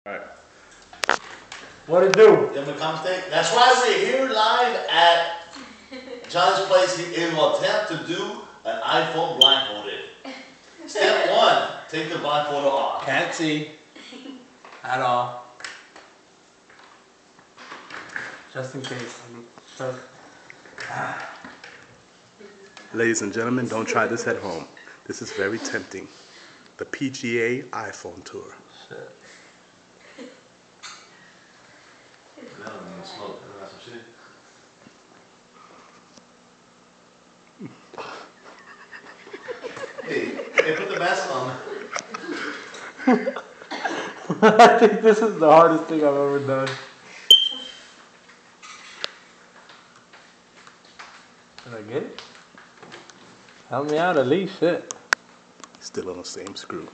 Alright. What it do? You want me to commentate? That's why we're here live at John's place. He will attempt to do an iPhone blindfolded. Step one, take the blindfold off. Can't see at all. Just in case. Ladies and gentlemen, don't try this at home. This is very tempting. The PGA iPhone tour. Shit. I don't even smoke. I don't have some shit. Hey, put the mask on. I think this is the hardest thing I've ever done. Did I get it? Help me out at least, shit. Still on the same screw.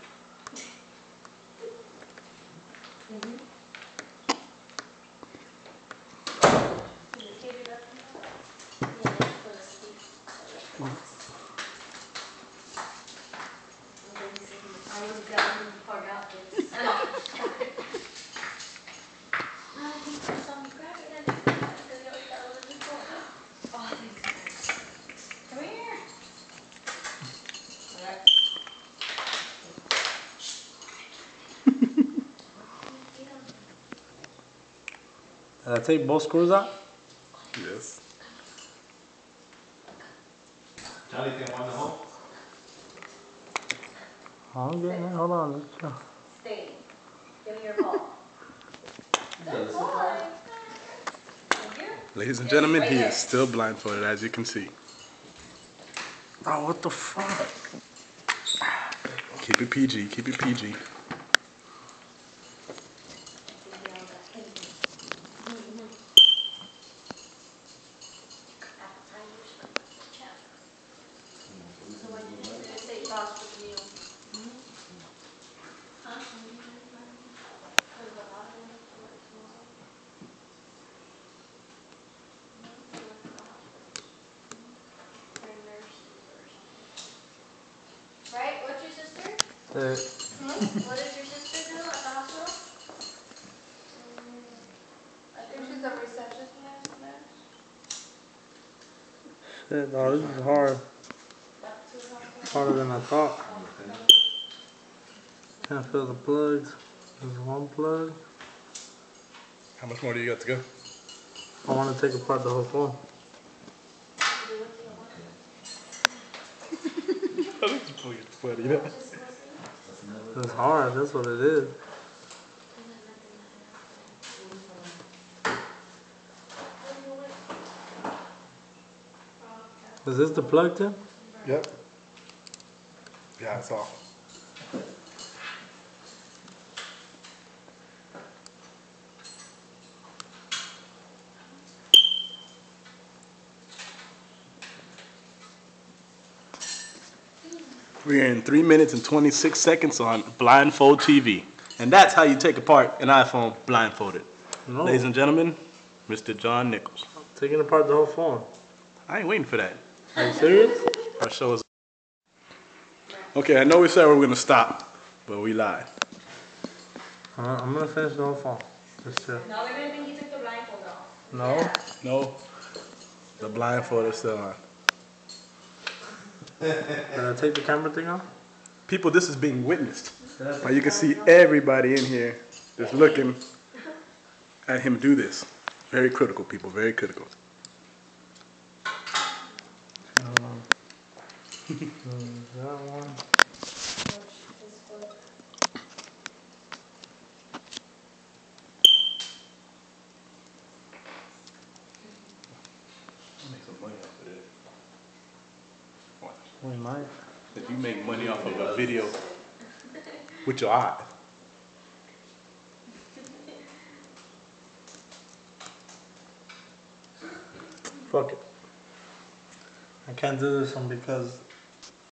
Did I take both screws out? Yes. Johnny, can I find the hole? Oh, okay, man. Hold on. Let's go. Stay. Give me your ball. Good boy. Thank you. Ladies and gentlemen, he is still blindfolded, as you can see. Oh, what the fuck? Keep it PG, keep it PG. Right? What's your sister? What does your sister do at the hospital? I think she's a receptionist nurse. Shit, no, this is hard. Harder than I thought. Can't feel the plugs. There's one plug. How much more do you got to go? I want to take apart the whole phone. Funny, you know? It's hard, that's what it is. Is this the plug, Tim? Yep. Yeah, it's off. We're in 3 minutes and 26 seconds on Blindfold TV. And that's how you take apart an iPhone blindfolded. No. Ladies and gentlemen, Mr. John Nichols. Taking apart the whole phone. I ain't waiting for that. Are you serious? Our show is... Okay, I know we said we were going to stop, but we lied. I'm going to finish the whole phone. Just chill. No, they're going to think you took the blindfold off. No? Yeah. No, the blindfold is still on. Did I take the camera thing off? People, this is being witnessed. Now you can see everybody in here just looking at him do this. Very critical, people, very critical. That one. Make some money off of it. What? We might. If you make money off of a video with your eye. Fuck it. I can't do this one because